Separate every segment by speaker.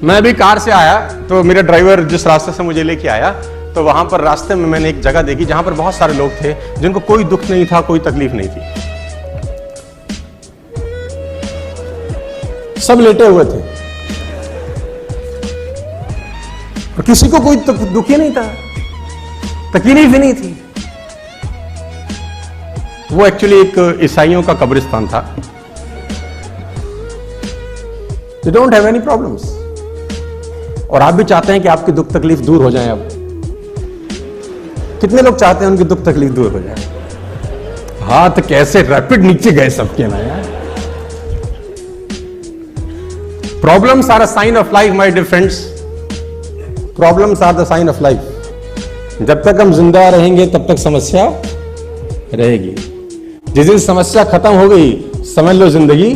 Speaker 1: मैं अभी कार से आया तो मेरा ड्राइवर जिस रास्ते से मुझे लेके आया तो वहां पर रास्ते में मैंने एक जगह देखी जहां पर बहुत सारे लोग थे जिनको कोई दुख नहीं था, कोई तकलीफ नहीं थी, सब लेटे हुए थे और किसी को कोई दुख ही नहीं था, तकलीफ भी नहीं थी। वो एक्चुअली एक ईसाइयों का कब्रिस्तान था। They don't have any problems। और आप भी चाहते हैं कि आपकी दुख तकलीफ दूर हो जाए। अब कितने लोग चाहते हैं उनकी दुख तकलीफ दूर हो जाए? हाथ कैसे रैपिड नीचे गए सबके ना यार। Problems are a sign of life my dear friends. Problems are the sign of life. जब तक हम जिंदा रहेंगे तब तक समस्या रहेगी। जिस दिन समस्या खत्म हो गई समझ लो जिंदगी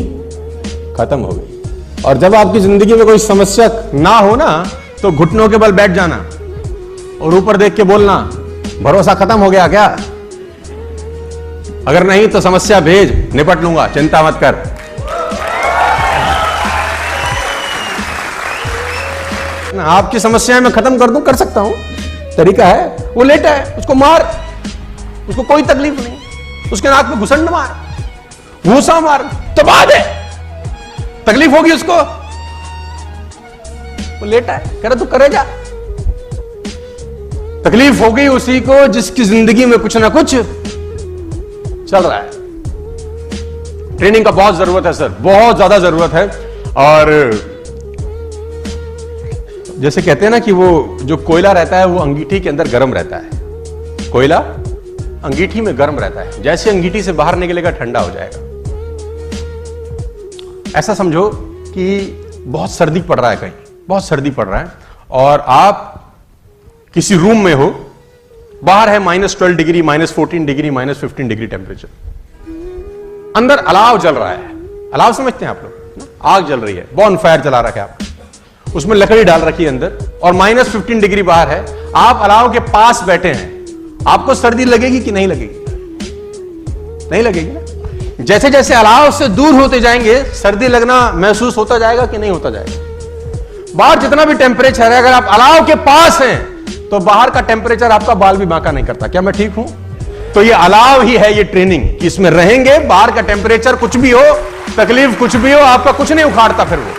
Speaker 1: खत्म हो गई। और जब आपकी जिंदगी में कोई समस्या ना हो ना तो घुटनों के बल बैठ जाना और ऊपर देख के बोलना, भरोसा खत्म हो गया क्या? अगर नहीं तो समस्या भेज, निपट लूंगा, चिंता मत कर। आपकी समस्या मैं खत्म कर दूं, कर सकता हूं, तरीका है। वो लेटा है, उसको मार, उसको कोई तकलीफ नहीं, उसके नाक में घुसंड मार, घूसा मार, दबा दे, तकलीफ होगी उसको। वो लेटा है, कह रहा तू करे जा। तकलीफ हो गई उसी को जिसकी जिंदगी में कुछ ना कुछ चल रहा है। ट्रेनिंग का बहुत जरूरत है सर, बहुत ज्यादा जरूरत है। और जैसे कहते हैं ना कि वो जो कोयला रहता है वो अंगीठी के अंदर गर्म रहता है। कोयला अंगीठी में गर्म रहता है, जैसे अंगीठी से बाहर निकलेगा ठंडा हो जाएगा। ऐसा समझो कि बहुत सर्दी पड़ रहा है, कहीं बहुत सर्दी पड़ रहा है और आप किसी रूम में हो, बाहर है -12 डिग्री, -14 डिग्री, -15 डिग्री टेम्परेचर, अंदर अलाव जल रहा है। अलाव समझते हैं आप लोग? आग जल रही है, बॉन फायर जला रखा है आपने, उसमें लकड़ी डाल रखी है अंदर और -15 डिग्री बाहर है। आप अलाव के पास बैठे हैं, आपको सर्दी लगेगी कि नहीं लगेगी? नहीं लगेगी ना। जैसे जैसे अलाव से दूर होते जाएंगे सर्दी लगना महसूस होता जाएगा कि नहीं होता जाएगा? बाहर जितना भी टेम्परेचर है, अगर आप अलाव के पास हैं तो बाहर का टेम्परेचर आपका बाल भी बांका नहीं करता। क्या मैं ठीक हूं? तो ये अलाव ही है, ये ट्रेनिंग कि इसमें रहेंगे, बाहर का टेम्परेचर कुछ भी हो, तकलीफ कुछ भी हो, आपका कुछ नहीं उखाड़ता फिर वो।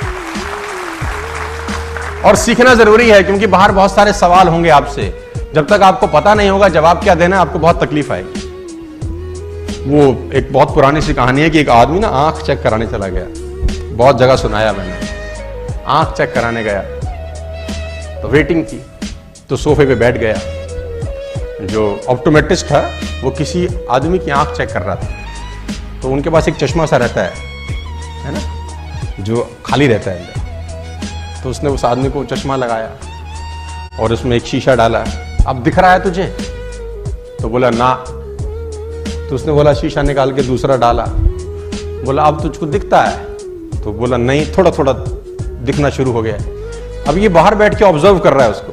Speaker 1: और सीखना जरूरी है क्योंकि बाहर बहुत सारे सवाल होंगे आपसे। जब तक आपको पता नहीं होगा जवाब क्या देना, आपको बहुत तकलीफ आएगी। वो एक बहुत पुरानी सी कहानी है कि एक आदमी ना आंख चेक कराने चला गया। बहुत जगह सुनाया मैंने। आंख चेक कराने गया तो वेटिंग थी, तो सोफे पे बैठ गया। जो ऑप्टोमेट्रिस्ट था वो किसी आदमी की आंख चेक कर रहा था। तो उनके पास एक चश्मा सा रहता है ना, जो खाली रहता है अंदर। तो उसने उस आदमी को चश्मा लगाया और उसमें एक शीशा डाला। अब दिख रहा है तुझे? तो बोला ना। तो उसने बोला शीशा निकाल के दूसरा डाला। बोला अब तुझको दिखता है? तो बोला नहीं, थोड़ा थोड़ा दिखना शुरू हो गया। अब ये बाहर बैठ के ऑब्जर्व कर रहा है उसको।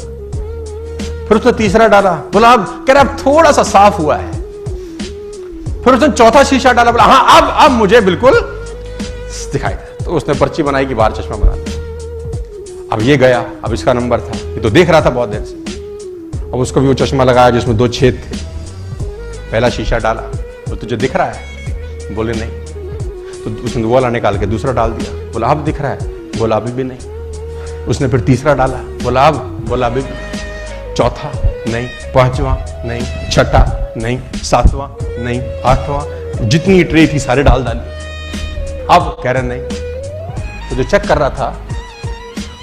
Speaker 1: फिर उसने तीसरा डाला। बोला अब, कह रहा अब थोड़ा सा साफ हुआ है। फिर उसने चौथा शीशा डाला। बोला हाँ अब मुझे बिल्कुल दिखाई दे। तो उसने पर्ची बनाई कि बाहर चश्मा बना दिया। अब ये गया, अब इसका नंबर था, ये तो देख रहा था बहुत देर से। अब उसको भी वो चश्मा लगाया जिसमें 2 छेद थे। पहला शीशा डाला तो तुझे दिख रहा है? बोले नहीं। तो उसने वाला निकाल के दूसरा डाल दिया। बोला अब दिख रहा है? बोला अभी भी नहीं। उसने फिर तीसरा डाला। बोला अब? बोला अभी भी। चौथा नहीं, पांचवा नहीं, छठा नहीं, सातवां नहीं, आठवां, जितनी ट्रे थी सारे डाल डाली। अब कह रहा नहीं। तो जो चेक कर रहा था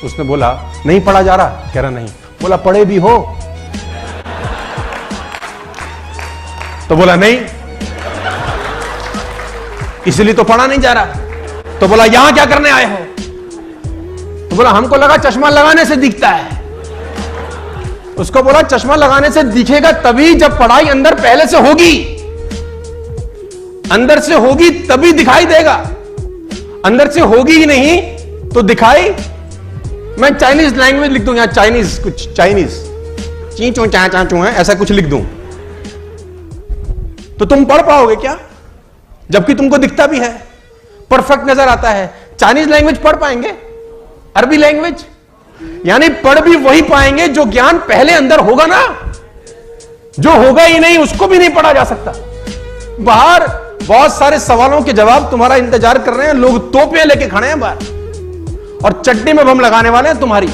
Speaker 1: उसने बोला नहीं पढ़ा जा रहा? कह रहा नहीं। बोला पढ़े भी हो? तो बोला नहीं, इसलिए तो पढ़ा नहीं जा रहा। तो बोला यहां क्या करने आए हो? तो बोला हमको लगा चश्मा लगाने से दिखता है। उसको बोला चश्मा लगाने से दिखेगा तभी जब पढ़ाई अंदर पहले से होगी। अंदर से होगी तभी दिखाई देगा, अंदर से होगी ही नहीं तो दिखाई। मैं चाइनीज लैंग्वेज लिख दूं यहां, चाइनीज, कुछ चाइनीज, ची चो चा चा चो है, ऐसा कुछ लिख दूं तो तुम पढ़ पाओगे क्या? जबकि तुमको दिखता भी है, परफेक्ट नजर आता है। चाइनीज लैंग्वेज पढ़ पाएंगे? अरबी लैंग्वेज यानी पढ़ भी वही पाएंगे जो ज्ञान पहले अंदर होगा ना। जो होगा ही नहीं उसको भी नहीं पढ़ा जा सकता। बाहर बहुत सारे सवालों के जवाब तुम्हारा इंतजार कर रहे हैं, लोग तोपें लेके खड़े हैं बाहर और चट्टी में बम लगाने वाले हैं तुम्हारी।